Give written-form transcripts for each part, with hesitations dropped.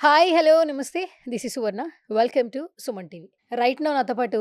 Hi, hello, నమస్తే. This is Suvarna. Welcome to Suman TV. Right now నాతో పాటు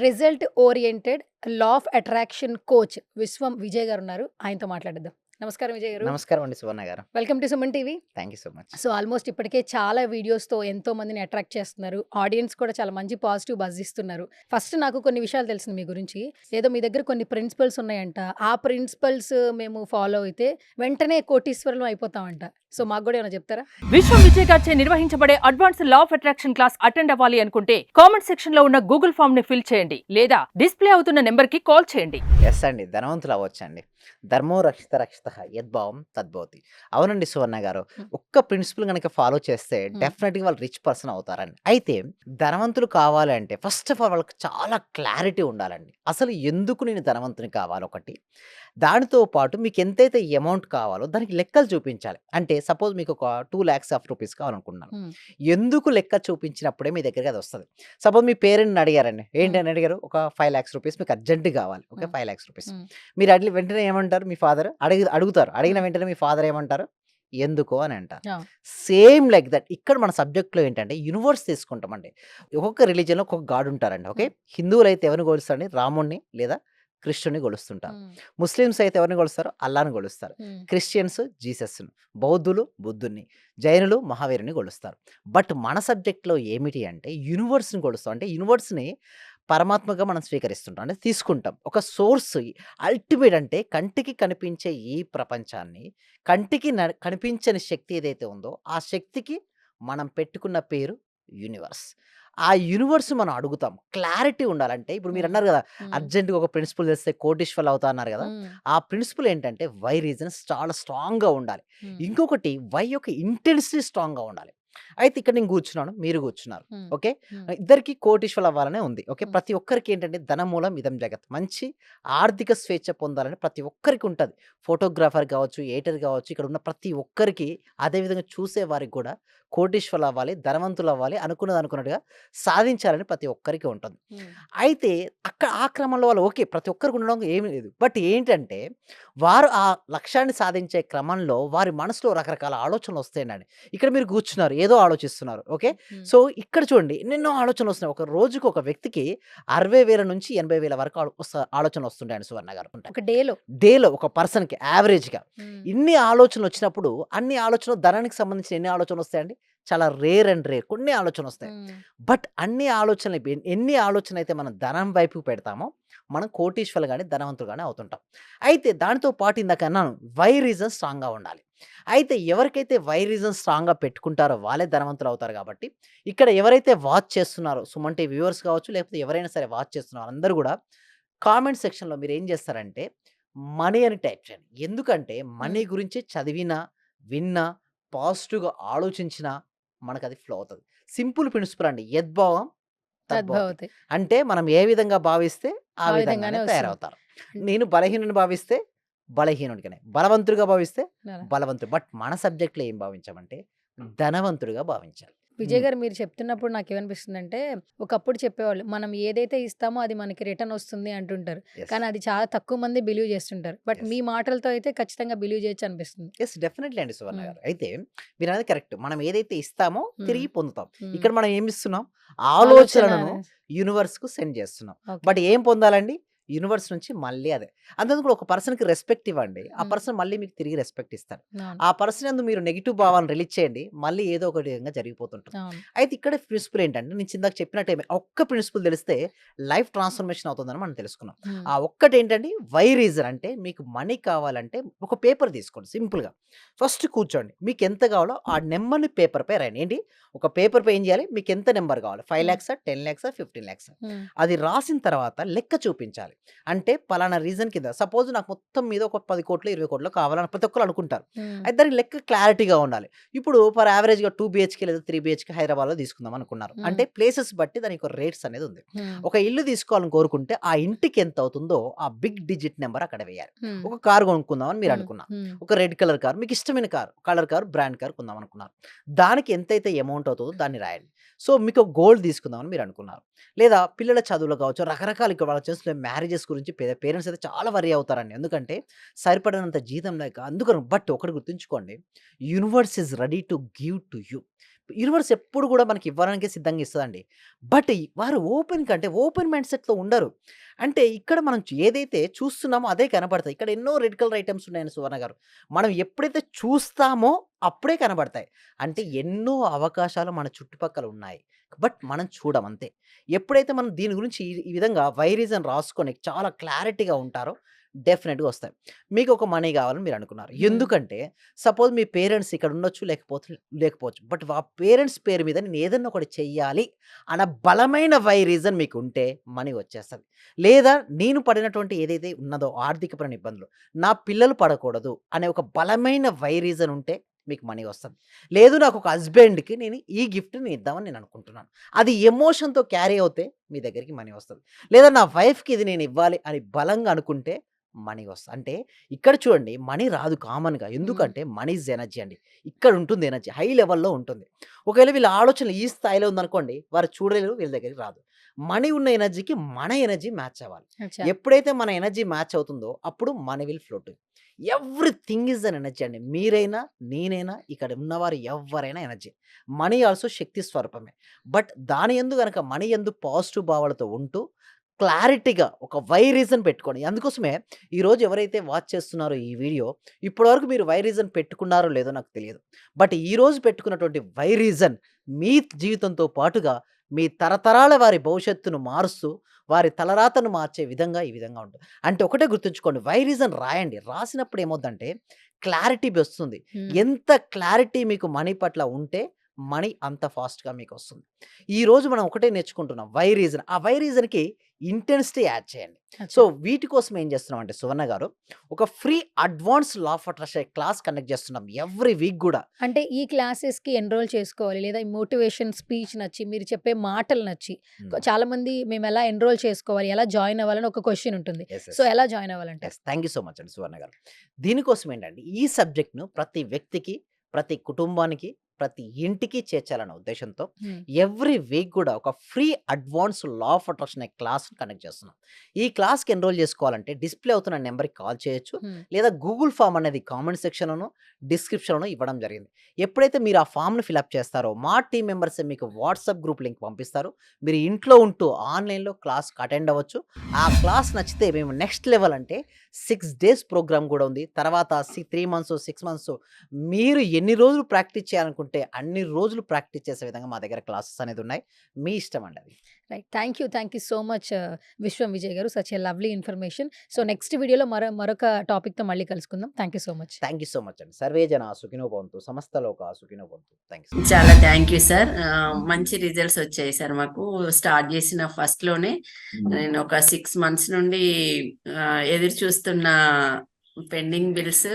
result oriented law of attraction coach విశ్వం విజయ్ గారు ఉన్నారు. ఆయనతో మాట్లాడేద్దాం. నమస్కారం విజయ్ గారు. నమస్కారం అండి సువర్ణ గారు. Welcome to Suman TV. Thank you so much. So almost ఇప్పటికే చాలా వీడియోస్‌తో ఎంతో మందిని అట్రాక్ట్ చేస్తున్నారు. ఆడియన్స్ కూడా చాలా మంచి పాజిటివ్ బజ్ ఇస్తున్నారు. ఫస్ట్ నాకు కొన్ని విషయాలు తెలిసింది మీ గురించి. ఏదో మీ దగ్గర కొన్ని ప్రిన్సిపల్స్ ఉన్నాయంట. ఆ ప్రిన్సిపల్స్ మేము ఫాలో అయితే వెంటనే కోటీశ్వరులం అయిపోతామంట. సో మాకు కూడా ఏమైనా చెప్తారా? విశ్వం విజయ్ గారిచే నిర్వహించబడే advance law of attraction class attend అవ్వాలి అనుకుంటే కామెంట్ సెక్షన్ లో ఉన్న గూగుల్ ఫామ్ ని ఫిల్ చేయండి లేదా డిస్ప్లే అవుతున్న నెంబర్ కి కాల్ చేయండి. ఎస్ అండి, ధనవంతులు అవ్వచ్చండి. ధర్మో రక్షిత రక్షిత యద్భావం తద్భవతి. అవునండి సువర్ణ గారు, ఒక్క ప్రిన్సిపల్ కనుక ఫాలో చేస్తే డెఫినెట్గా వాళ్ళు రిచ్ పర్సన్ అవుతారండి. అయితే ధనవంతులు కావాలంటే ఫస్ట్ ఆఫ్ ఆల్ వాళ్ళకి చాలా క్లారిటీ ఉండాలండి. అసలు ఎందుకు నేను ధనవంతుని కావాలి ఒకటి, దానితో పాటు మీకు ఎంతైతే అమౌంట్ కావాలో దానికి లెక్కలు చూపించాలి. అంటే సపోజ్ మీకు ఒక 2 lakhs ఆఫ్ రూపీస్ కావాలనుకుంటున్నాను, హ్మ్. ఎందుకు లెక్క చూపించినప్పుడే మీ దగ్గరికి అది వస్తుంది. సపోజ్ మీ పేరెంట్ని అడిగారండి, ఏంటి అని అడిగారు, ఒక 5 lakhs రూపీస్ మీకు అర్జెంట్ కావాలి. Okay, 5 lakhs rupees. హ్మ్. మీరు అడిగి వెంటనే ఏమంటారు, మీ ఫాదర్ అడుగుతారు. అడిగిన వెంటనే మీ ఫాదర్ ఏమంటారు, ఎందుకో అని అంటారు. ఆ! సేమ్ లైక్ దట్ ఇక్కడ మన సబ్జెక్ట్లో ఏంటంటే యూనివర్స్ తీసుకుంటామండి. ఒక్కొక్క రిలీజియన్లో ఒక్కొక్క గాడ్ ఉంటారండి. ఓకే, హిందువులు అయితే ఎవరిని కొలుస్తారండి, రాముణ్ణి లేదా కృష్ణుని కొలుస్తుంటారు. హ్మ్. ముస్లిమ్స్ అయితే ఎవరిని కొలుస్తారు, అల్లాని కొలుస్తారు. హ్మ్. క్రిస్టియన్స్ జీసస్ను, బౌద్ధులు బుద్ధుని, జైనులు మహావీరుని కొలుస్తారు. బట్ మన సబ్జెక్ట్లో ఏమిటి అంటే యూనివర్స్ని కొలుస్తాం. అంటే యూనివర్స్ని పరమాత్మగా మనం స్వీకరిస్తుంటాం, అంటే తీసుకుంటాం. ఒక సోర్స్ అల్టిమేట్, అంటే కంటికి కనిపించే ఈ ప్రపంచాన్ని కంటికి కనిపించని శక్తి ఏదైతే ఉందో ఆ శక్తికి మనం పెట్టుకున్న పేరు యూనివర్స్. ఆ యూనివర్స్ మనం అడుగుతాం, క్లారిటీ ఉండాలంటే. ఇప్పుడు మీరు హ్మ్. అన్నారు కదా, హ్మ్. అర్జెంటుగా ఒక ప్రిన్సిపల్ తెస్తే కోటీశ్వర్లు అవుతా అన్నారు కదా. హ్మ్. ఆ ప్రిన్సిపల్ ఏంటంటే వై రీజన్ చాలా స్ట్రాంగ్గా ఉండాలి. హ్మ్. ఇంకొకటి వై యొక్క ఇంటెన్సిటీ స్ట్రాంగ్గా ఉండాలి. అయితే ఇక్కడ నేను కూర్చున్నాను, మీరు కూర్చున్నారు. హ్మ్. ఓకే, హ్మ్. ఇద్దరికి కోటీశ్వరులు అవ్వాలనే ఉంది. ఓకే, హ్మ్. ప్రతి ఒక్కరికి ఏంటంటే ధనమూలం ఇదం జగత్, మంచి ఆర్థిక స్వేచ్ఛ పొందాలని ప్రతి ఒక్కరికి ఉంటుంది. ఫోటోగ్రాఫర్ కావచ్చు, ఎడిటర్ కావచ్చు, ఇక్కడ ఉన్న ప్రతి ఒక్కరికి, అదేవిధంగా చూసే వారికి కూడా కోటీశ్వరులు అవ్వాలి, ధనవంతులు అవ్వాలి, అనుకున్నది అనుకున్నట్టుగా సాధించాలని ప్రతి ఒక్కరికి ఉంటుంది. హ్మ్. అయితే అక్కడ ఆ క్రమంలో వాళ్ళు ఓకే, ప్రతి ఒక్కరికి ఉండడం ఏమీ లేదు. బట్ ఏంటంటే వారు ఆ లక్ష్యాన్ని సాధించే క్రమంలో వారి మనసులో రకరకాల ఆలోచనలు వస్తాయండి. ఇక్కడ మీరు కూర్చున్నారు, ఏదో ఆలోచిస్తున్నారు. ఓకే, హ్మ్. సో ఇక్కడ చూడండి ఎన్నెన్నో ఆలోచనలు వస్తున్నాయి. ఒక రోజుకి ఒక వ్యక్తికి 60,000 నుంచి 80,000 వరకు ఆలోచనలు వస్తుంటాయండి సువర్ణ గారు. ఉంటాయి ఒక డేలో. డేలో ఒక పర్సన్‌కి యావరేజ్‌గా. హ్మ్. ఇన్ని ఆలోచనలు వచ్చినప్పుడు అన్ని ఆలోచనలు ధనానికి సంబంధించిన ఎన్ని ఆలోచనలు వస్తాయండి? చాలా రేర్ అండ్ రేర్ కొన్ని ఆలోచనలొస్తాయి. హ్మ్. బట్ అన్ని ఆలోచనలు ఎన్ని ఆలోచనలైతే మనం ధనం వైపుకు పెడతామో మనం కోటీశ్వరులు గాని, ధనవంతులు గాని అవుతుంటాం. అయితే దానితో పాటు ఇందాక అన్నాను, వై రీజన్ స్ట్రాంగ్‌గా ఉండాలి. అయితే ఎవరికైతే వై రీజన్ స్ట్రాంగ్‌గా పెట్టుకుంటారో వాళ్ళే ధనవంతులు అవుతారు కాబట్టి, ఇక్కడ ఎవరైతే వాచ్ చేస్తున్నారో సుమన్ టీవీ వ్యూవర్స్ కావచ్చు, లేకపోతే ఎవరైనా సరే వాచ్ చేస్తున్నారో అందరూ గూడా కామెంట్ సెక్షన్‌లో మీరేం జేస్తారంటే మనీ అని టైప్ చేయండి. ఎందుకంటే హ్మ్. మనీ గురించి చదివినా, విన్నా, పాజిటివ్‌గా ఆలోచించినా మనకది ఫ్లో అవుతది. సింపుల్ ప్రిన్సిపల్ అండి. యద్భావం తద్భవతి. తద్భవతి. అంటే మనం ఏ విధంగా భావిస్తే ఆ ఆ విధంగానే విధంగానే వస్తుంది. తయారవుతారు. హ్మ్. నేను బలహీనుడిని భావిస్తే బలహీనుడిగానే, బలవంతుడిగా భావిస్తే అలా. బలవంతుడు. బట్ మన సబ్జెక్ట్‌లో ఏం భావించామంటే ధనవంతుడిగా భావించాలి. విజయ్ హ్మ్. గారు, మీరు చెప్తున్నప్పుడు నాకేమనిపిస్తుందంటే, ఒకప్పుడు చెప్పేవాళ్ళు, మనం ఏదైతే ఇస్తామో అది మనకి రిటర్న్ వస్తుంది అంటుంటారు. యెస్. కానీ అది చాలా తక్కువ మంది బిలీవ్ చేస్తుంటారు. But yes. మీ మాటలతో అయితే ఖచ్చితంగా బిలీవ్ చేయొచ్చు అనిపిస్తుంది. యెస్, డెఫినైట్‌లీ అండి సువర్ణ హ్మ్. గారు. అయితే మీరన్నది కరెక్ట్. మనం ఏదైతే ఇస్తామో హ్మ్. తిరిగి పొందుతాం. హ్మ్. ఇక్కడ మనం ఏమిస్తున్నాం? ఆలోచన. ఆలోచనలను యూనివర్స్‌కు సెండ్ చేస్తున్నాం. ఓకే. బట్ ఏం పొందాలండి? యూనివర్స్ నుంచి మళ్ళీ అదే. అంతెందుకు ఒక పర్సన్‌కి రెస్పెక్ట్ ఇవ్వండి. ఆ హ్మ్. పర్సన్ మళ్ళీ మీకు తిరిగి రెస్పెక్ట్ ఇస్తాడు. అవును. ఆ పర్సన్ యందు మీరు నెగెటివ్ భావాలను రిలీజ్ చేయండి, మళ్ళీ ఏదో ఒక విధంగా జరిగిపోతుంటుంది. అవును. అయితే ఇక్కడ ప్రిన్సిపల్ ఏంటంటే నేను ఇందాక చెప్పినట్టే ఆ ఒక్క ప్రిన్సిపల్ తెలిస్తే లైఫ్ ట్రాన్స్‌ఫర్మేషన్ అవుతుందని మనం తెలుసుకున్నాం. హ్మ్. ఆ ఒక్కటేంటండి వై రీజన్, అంటే మీకు మనీ కావాలంటే ఒక పేపర్ తీసుకోండి సింపుల్‌గా. ఫస్ట్ కూర్చోండి. మీకెంత కావాలో ఆ నంబర్‌ని పేపర్‌పై రాయండి. ఏంటి, ఒక పేపర్‌పై ఏం చేయాలి, మీకెంత నంబర్ కావాలి, 5 హ్మ్. లాక్సా, 10 లాక్సా, 15 లాక్సా, హ్మ్. అది రాసిన తర్వాత లెక్క చూపించాలి. అంటే పలానా రీజన్ కింద సపోజ్ నాకు మొత్తం మీద ఒక 10,00,00,000, 20,00,00,000 కావాలని ప్రతి ఒక్కళ్ళు అనుకుంటారు. హ్మ్. అయితే దానికి లెక్క క్లారిటీగా ఉండాలి. ఇప్పుడు ఫర్ యావరేజ్‌గా 2 బీహెచ్‌కే లేదా 3 బీహెచ్‌కే హైదరాబాద్‌లో తీసుకుందాం అనుకున్నారు. హ్మ్. అంటే ప్లేసెస్ బట్టి దానికి ఒక రేట్స్ అనేది ఉంది. హ్మ్. ఒక ఇల్లు తీసుకోవాలని కోరుకుంటే ఆ ఇంటికి ఎంత అవుతుందో ఆ బిగ్ డిజిట్ నంబర్ అక్కడ వేయాలి. హ్మ్. ఒక కార్ కొనుక్కుందాం అని మీరు హ్మ్. అనుకున్నారు. హ్మ్. ఒక రెడ్ కలర్ కార్, మీకు ఇష్టమైన car, colour car, brand car కొందాం అనుకున్నారు. దానికి ఎంతైతే అమౌంట్ అవుతుందో దాన్ని రాయండి. సో మీకు ఒక గోల్డ్ తీసుకుందాం అని మీరు అనుకున్నారు. లేదా పిల్లల చదువులు కావచ్చు, రకరకాల ఇక్కడ వాళ్ళకి చేస్తున్న మ్యారేజెస్ ప్యాకేజెస్ గురించి పేరెంట్స్ అయితే చాలా వరీ అవుతారండి. ఎందుకంటే సరిపడినంత జీతం లేక. అందుకని బట్ ఒకటి గుర్తుంచుకోండి. Universe is ready to give to you. Universe ఎప్పుడు కూడా మనకి ఇవ్వడానికే సిద్ధంగా ఇస్తదండి. బట్ వారు ఓపెన్ మైండ్ సెట్‌లో ఉండరు. అంటే ఇక్కడ మనం ఏదైతే చూస్తున్నామో అదే కనపడతాయి. ఇక్కడ ఎన్నో రెడ్ కలర్ ఐటెమ్స్ ఉన్నాయండి సువర్ణ గారు. మనం ఎప్పుడైతే చూస్తామో అప్పుడే కనబడతాయి. అంటే ఎన్నో అవకాశాలు మన చుట్టుపక్కల ఉన్నాయి. బట్ మనం చూడం అంతే. ఎప్పుడైతే మనం దీని గురించి ఈ విధంగా వై రీజన్ రాసుకొని చాలా క్లారిటీగా ఉంటారో డెఫినిట్‌గా వస్తాయి. మీకు ఒక మనీ కావాలని మీరు అనుకున్నారు. హ్మ్. ఎందుకంటే సపోజ్ మీ పేరెంట్స్ ఇక్కడ ఉండొచ్చు, లేకపోవచ్చు. బట్ ఆ పేరెంట్స్ పేరు మీద నేను ఏదన్నా ఒకటి చెయ్యాలి అన్న బలమైన వై రీజన్ మీకు ఉంటే మనీ వచ్చేస్తది. లేదా నేను పడినటువంటి ఏదైతే ఉన్నదో ఆర్థికపరమైన ఇబ్బందులు, నా పిల్లలు పడకూడదు అనే ఒక బలమైన వై రీజన్ ఉంటే మీకు మనీ వస్తది. లేదు నాకు ఒక హస్బెండ్‌కి నేను ఈ గిఫ్ట్‌ని ఇద్దామని నేను అనుకుంటున్నాను. అది ఎమోషన్‌తో క్యారీ అవుతే మీ దగ్గరికి మనీ వస్తది. లేదా నా వైఫ్‌కి ఇది నేను ఇవ్వాలి అని బలంగా అనుకుంటే మనీ వస్తది. అంటే ఇక్కడ చూడండి మనీ రాదు కామన్‌గా. హ్మ్. ఎందుకంటే మనీ ఈజ్ ఎనర్జీ అండి. ఇక్కడ ఉంటుంది ఎనర్జీ. హై లెవెల్‌లో ఉంటుంది. ఒకవేళ వీళ్ళ ఆలోచనలు ఈ స్థాయిలో ఉందనుకోండి, వారు చూడలేరు, వీళ్ళ దగ్గరికి రాదు. మనీ ఉన్న ఎనర్జీకి మన ఎనర్జీ మ్యాచ్ అవ్వాలి. అచ్చా! ఎప్పుడైతే మన ఎనర్జీ మ్యాచ్ అవుతుందో అప్పుడు money will flow to you. Everything is an energy అండి. మీరైనా, నేనైనా, ఇక్కడ ఉన్నవారు ఎవ్వరైనా ఎనర్జీ. మనీ ఆల్సో శక్తి స్వరూపమే. బట్ దాని యందు గనక మనీ యందు పాజిటివ్ భావాలతో ఉంటూ క్లారిటీగా ఒక వై రీజన్ పెట్టుకోండి. అందుకోసమే ఈరోజు ఎవరైతే వాచ్ చేస్తున్నారో ఈ వీడియో, ఇప్పటివరకు మీరు వై రీజన్ పెట్టుకున్నారో లేదో నాకు తెలియదు. బట్ ఈరోజు పెట్టుకున్నటువంటి వై రీజన్ మీ జీవితంతో పాటుగా మీ తరతరాల వారి భవిష్యత్తును మారుస్తూ, వారి తలరాతను మార్చే విధంగా ఈ విధంగా ఉంటుంది. అంటే ఒకటే గుర్తుంచుకోండి, వై రీజన్ రాయండి. రాసినప్పుడు ఏమవుద్దంటే క్లారిటీ వస్తుంది. హ్మ్. ఎంత క్లారిటీ మీకు మనీ పట్ల ఉంటే మనీ అంత ఫాస్ట్‌గా మీకొస్తుంది. ఈరోజు మనం ఒకటే నేర్చుకుంటున్నాం వై రీజన్. ఆ వై రీజన్‌కి ఇంటెన్సిటీ యాడ్ చేయండి. సో అచ్చా! వీటి కోసం ఏం చేస్తున్నామంటే సువర్ణ గారు, ఒక free advance law of attraction class conduct చేస్తున్నాం ఎవ్రీ వీక్ గూడా. అంటే ఈ క్లాసెస్‌కి ఎన్రోల్ చేసుకోవాలి. లేదా ఈ మోటివేషన్ స్పీచ్ నచ్చి, మీరు చెప్పే మాటలు నచ్చి, హ్మ్. చాలామంది మేమెలా ఎన్రోల్ చేసుకోవాలి? ఎలా జాయిన్ అవ్వాలని ఒక క్వెషన్ ఉంటుంది. యెస్. So, yes. ఎలా జాయిన్ అవ్వాలంటారు? థాంక్ యూ సో మచ్ అండి సువర్ణ గారు. దీనికోసం ఏంటంటే ఈ సబ్జెక్ట్‌ను ప్రతి వ్యక్తికి, ప్రతి కుటుంబానికి, ప్రతి ఇంటికి చేర్చాలన్న ఉద్దేశ్యంతో హ్మ్. ఎవ్రీ వీక్ గూడా ఒక free advance law of attraction అనే క్లాస్‌ని కండక్ట్ చేస్తున్నాం. ఈ క్లాస్‌కి ఎన్రోల్ చేసుకోవాలంటే డిస్‌ప్లే అవుతున్న నంబర్‌కి కాల్ చేయొచ్చు. హ్మ్. లేదా గూగుల్ ఫార్మ్ అనేది కామెంట్ సెక్షన్‌లోనో, డిస్క్రిప్షన్‌లోనో ఇవ్వడం జరిగింది. ఎప్పుడైతే మీరు ఆ ఫార్మ్‌ని ఫిలప్ చేస్తారో మా టీమ్ మెంబర్సే మీకు వాట్సాప్ గ్రూప్ లింక్ పంపిస్తారు. మీరు ఇంట్లో ఉంటూ ఆన్‌లైన్‌లో క్లాస్‌కి అటెండ్ అవ్వచ్చు. ఆ క్లాస్ నచ్చితే మేము నెక్స్ట్ లెవెల్ అంటే 6 డేస్ ప్రోగ్రామ్ గూడా ఉంది. తర్వాత 3 మంత్స్, 6 మంత్స్ మీరు ఎన్ని రోజులు ప్రాక్టీస్ చేయాలనుకుంటే అన్ని రోజులు ప్రాక్టీస్ చేసే విధంగా మా దగ్గర క్లాసెస్ అనేది ఉన్నాయి. మీ ఇష్టం అండి అది. Right. Thank you so much విశ్వం విజయ్ గారు. Such a lovely information. So, next వీడియోలో మరొక టాపిక్‌తో మళ్ళీ కలుసుకుందాం. Thank you so much. Thank you so much అండి. సర్వే జన సుఖినో భవంతు. సమస్త లోకా సుఖినో భవంతు. Thank you. చాలా థ్యాంక్ యూ సార్. మంచి రిజల్ట్స్ వచ్చాయి సార్ మాకు. స్టార్ట్ చేసిన ఫస్ట్‌లోనే నేను ఒక 6 మంత్స్ నుండి ఎదురు చూస్తున్న పెండింగ్ బిల్స్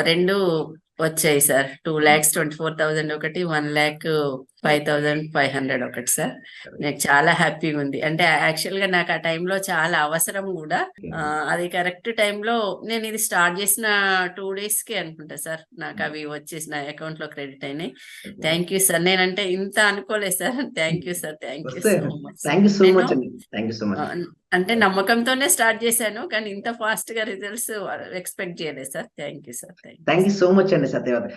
2 వచ్చాయి సార్. 2,24,000 ఒకటి, 1,05,500 ఒకటి సార్. నాకు చాలా హ్యాపీగా ఉంది. అంటే యాక్చువల్‌గా నాకు ఆ టైంలో చాలా అవసరం కూడా. అది కరెక్ట్ టైంలో నేను ఇది స్టార్ట్ చేసిన 2 డేస్‌కే అనుకుంటా సార్ నాకు అవి వచ్చేసి నా అకౌంట్‌లో క్రెడిట్ అయినాయి. Thank you sir. నేనంటే ఇంత అనుకోలేదు sir. Thank you sir. Thank you so much. Thank you so నేను మచ్ అండి. Thank you so much. అంటే నమ్మకంతోనే స్టార్ట్ చేశాను. కానీ ఇంత ఫాస్ట్‌గా రిజల్ట్స్ ఎక్స్‌పెక్ట్ చేయలేదు sir. Thank you sir. Thank you so much అండి సత్యవతి.